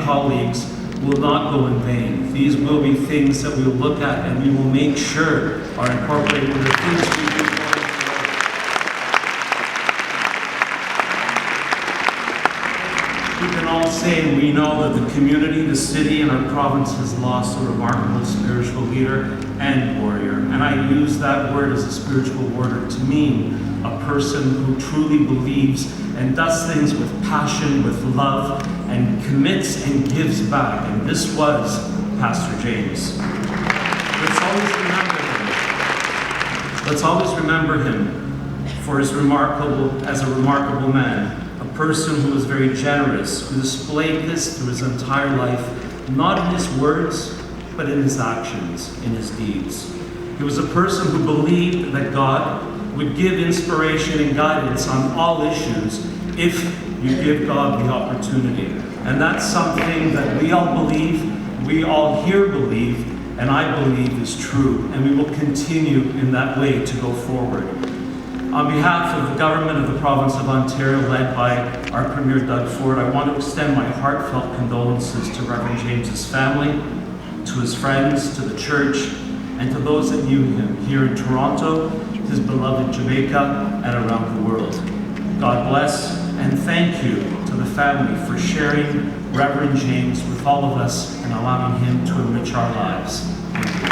colleagues will not go in vain. These will be things that we will look at and we will make sure are incorporated in the things we do going forward. We can all say and we know that the community, the city, and our province has lost a remarkable spiritual leader and warrior. And I use that word as a spiritual warrior to mean a person who truly believes and does things with passion, with love, and commits and gives back. And this was Pastor James. Let's always remember him for his as a remarkable man, a person who was very generous, who displayed this through his entire life, not in his words, but in his actions, in his deeds. He was a person who believed that God would give inspiration and guidance on all issues if you give God the opportunity. And that's something that we all believe, we all here believe, and I believe is true. And we will continue in that way to go forward. On behalf of the government of the province of Ontario, led by our Premier Doug Ford, I want to extend my heartfelt condolences to Reverend James's family, to his friends, to the church, and to those that knew him here in Toronto, his beloved Jamaica, and around the world. God bless, and thank you to the family for sharing Reverend James with all of us and allowing him to enrich our lives. Thank you.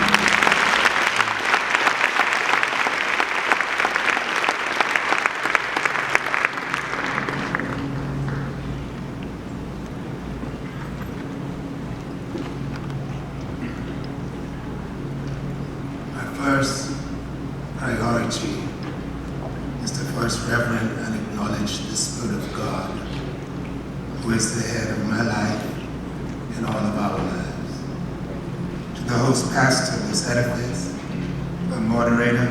My first priority is to first reverence and acknowledge the Spirit of God, who is the head of my life and all of our lives. To the host pastor of this edifice, the moderator,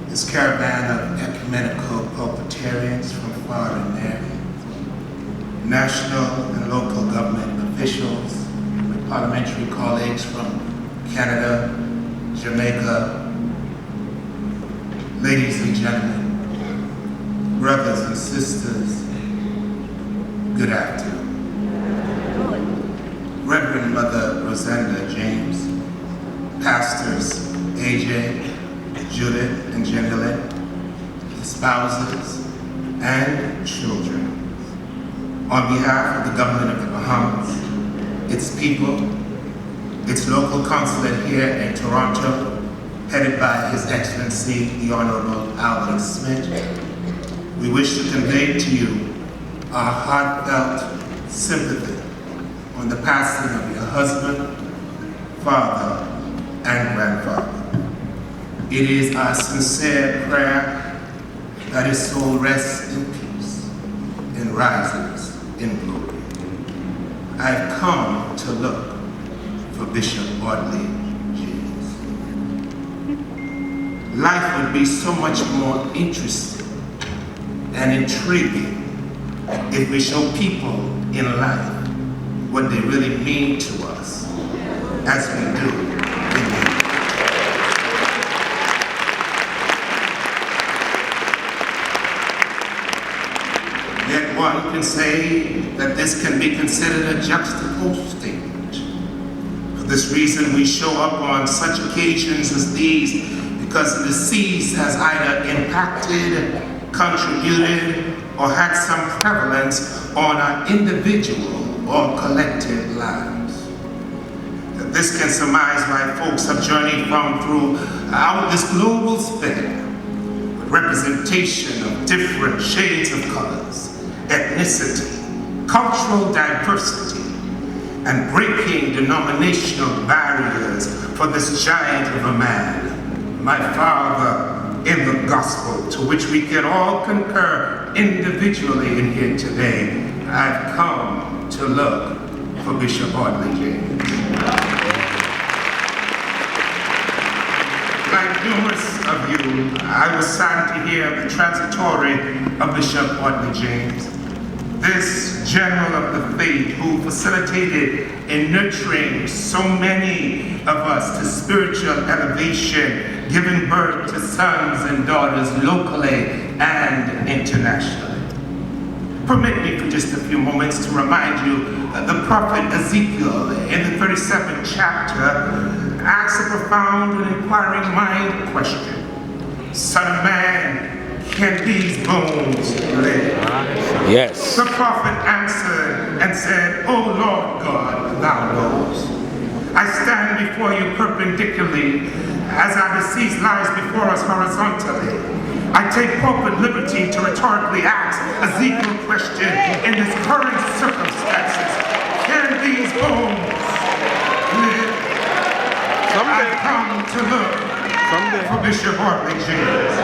this caravan of ecumenical pulpitarians from far and near, national and local government officials, my parliamentary colleagues from Canada, Jamaica, ladies and gentlemen, brothers and sisters, good afternoon. Reverend Mother Rosenda James, pastors AJ, Judith, and Jendelin, spouses, and children. On behalf of the government of the Bahamas, its people, its local consulate here in Toronto, headed by His Excellency, the Honorable Albert Smith, we wish to convey to you our heartfelt sympathy on the passing of your husband, father, and grandfather. It is our sincere prayer that his soul rests in peace and rises in glory. I have come to look for Bishop Audley Neville. Life would be so much more interesting and intriguing if we show people in life what they really mean to us, as we do in life. Yet one can say that this can be considered a juxtaposing. For this reason, we show up on such occasions as these because the deceased has either impacted, contributed, or had some prevalence on our individual or collective lives. This can surmise why folks have journeyed from throughout this global sphere with representation of different shades of colors, ethnicity, cultural diversity, and breaking denominational barriers for this giant of a man, my father in the gospel, to which we can all concur individually in here today. I've come to look for Bishop Audley James. Like numerous of you, I was saddened to hear the transitory of Bishop Audley James, this general of the faith who facilitated in nurturing so many of us to spiritual elevation, giving birth to sons and daughters locally and internationally. Permit me for just a few moments to remind you that the prophet Ezekiel in the 37th chapter asks a profound and inquiring mind question. Son of man, can these bones live? Yes. The prophet answered and said, O Lord God, thou knowest. I stand before you perpendicularly as our deceased lies before us horizontally. I take pulpit liberty to rhetorically ask Ezekiel a question in this current circumstances. Can these bones live? I've come to look for Bishop Audley James.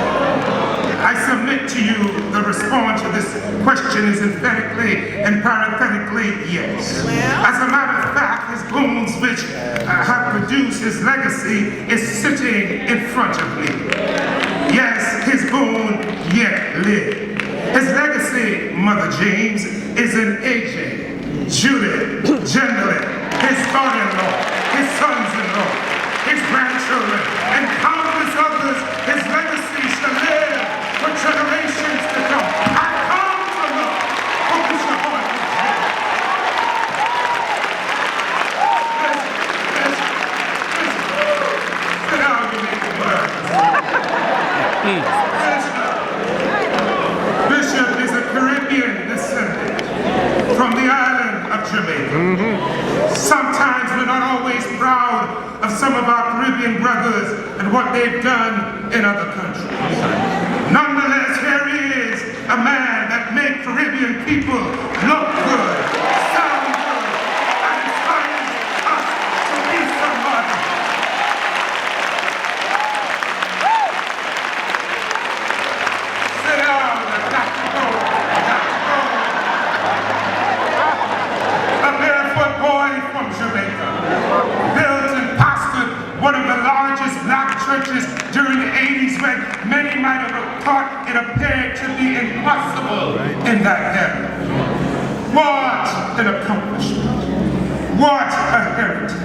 I submit to you the response to this question is emphatically and parenthetically yes. As a matter of fact, his bones which have produced his legacy is sitting in front of me. Yes, his bone yet live. His legacy, Mother James, is in AJ, Judith, Gwendolyn, his daughter-in-law, his sons-in-law, his grandchildren, and countless others. His legacy shall live for generations to come. I come to look for Bishop Audley James. Sit down, you make me Bishop is a Caribbean descendant from the island of Jamaica. Sometimes we're not always proud of some of our Caribbean brothers and what they've done in other countries. Nonetheless, here he is, a man that made Caribbean people look good, sound good, and inspires us to be somebody. Sit down, I've got to go, I've got to go. A barefoot boy from Jamaica, built and pastored one of the largest black churches during the 80s when many might have thought it appeared to be impossible in that era. What an accomplishment. What a heritage.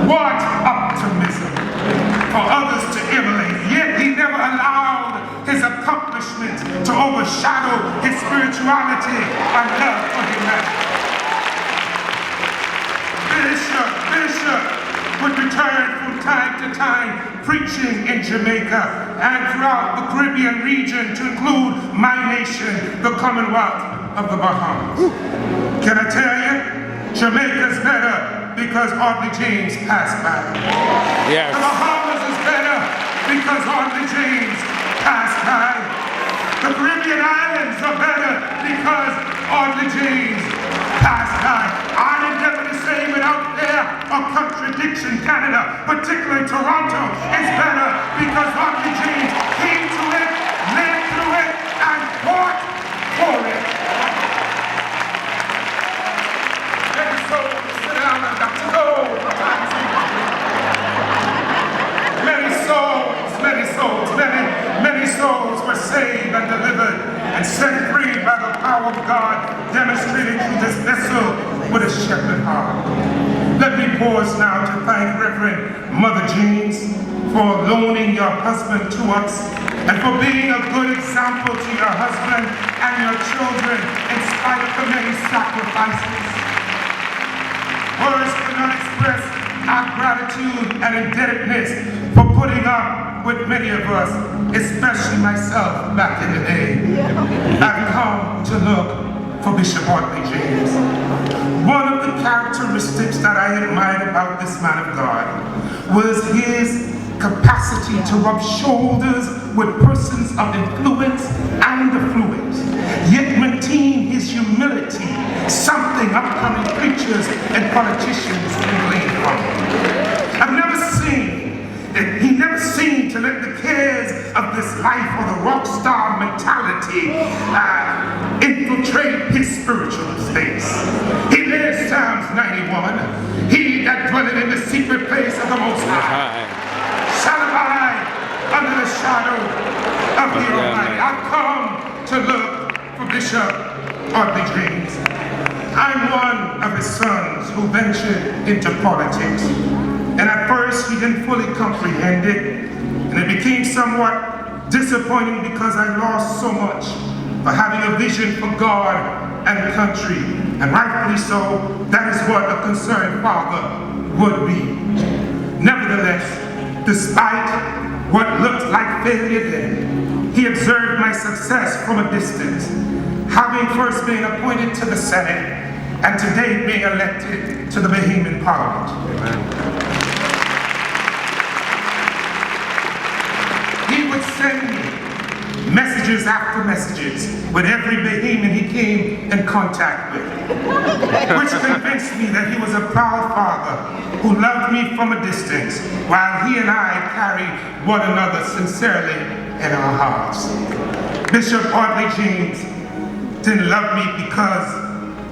What optimism for others to emulate. Yet he never allowed his accomplishments to overshadow his spirituality and love for humanity. Bishop would return from time to time preaching in Jamaica and throughout the Caribbean region to include my nation, the Commonwealth of the Bahamas. Can I tell you, Jamaica's better because Audley James passed by. Yes. The Bahamas is better because Audley James passed by. The Caribbean islands are better because Audley James passed by. I endeavor to say without there a contradiction, Canada, particularly Toronto, is better because Audley James came to it, led through it, and fought for it. Many souls, sit down, I've got to go. Many souls were saved and delivered and set free by the power of God demonstrated through this vessel with a shepherd heart. Let me pause now to thank Reverend Mother James for loaning your husband to us and for being a good example to your husband and your children in spite of the many sacrifices. Words cannot express our gratitude and indebtedness for putting up with many of us, especially myself back in the day. I've come to look for Bishop Audley James. One of the characteristics that I admired about this man of God was his capacity to rub shoulders with persons of influence and affluence, yet maintain his humility, something upcoming preachers and politicians can glean from. He never seemed to let the cares of this life or the rock star mentality infiltrate his spiritual space. He lives Psalms 91, he that dwelleth in the secret place of the Most High shall abide under the shadow of the Almighty. I've come to look for Bishop Audley James. I'm one of his sons who ventured into politics. And at first, he didn't fully comprehend it. And it became somewhat disappointing because I lost so much for having a vision for God and country. And rightfully so, that is what a concerned father would be. Nevertheless, despite what looked like failure then, he observed my success from a distance, having first been appointed to the Senate and today being elected to the Bahamian Parliament. Amen. He would send me messages after messages with every Bahamian he came in contact with, which convinced me that he was a proud father who loved me from a distance, while he and I carried one another sincerely in our hearts. Bishop Audley James didn't love me because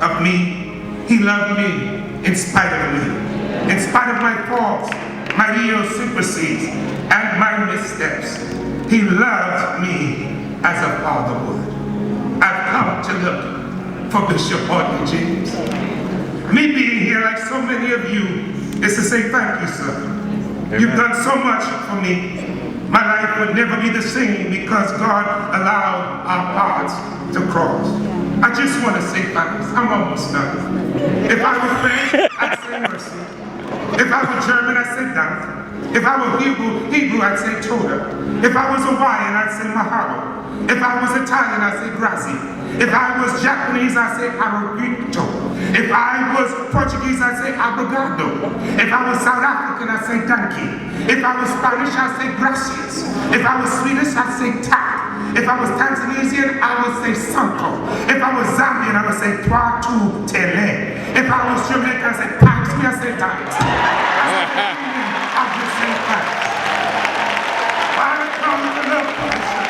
of me. He loved me in spite of me, in spite of my faults, my idiosyncrasies, and my missteps. He loved me as a father would. I've come to look for Bishop Audley James. Me being here, like so many of you, is to say thank you, sir. Amen. You've done so much for me. My life would never be the same because God allowed our paths to cross. I just want to say thanks. I'm almost done. If I were French, I'd say mercy. If I were German, I'd say dank. If I were Hebrew, I'd say Toda. If I was Hawaiian, I'd say Mahalo. If I was Italian, I'd say Grazie. If I was Japanese, I'd say Arrogito. If I was Portuguese, I'd say Obrigado. If I was South African, I'd say Danke. If I was Spanish, I'd say Gracias. If I was Swedish, I'd say Tak. If I was Tanzanian, I would say Sanko. If I was Zambian, I would say Toi tu tele. If I was Jamaican, I'd say thanks. Me, I say thanks. I would say thanks. Why come to look for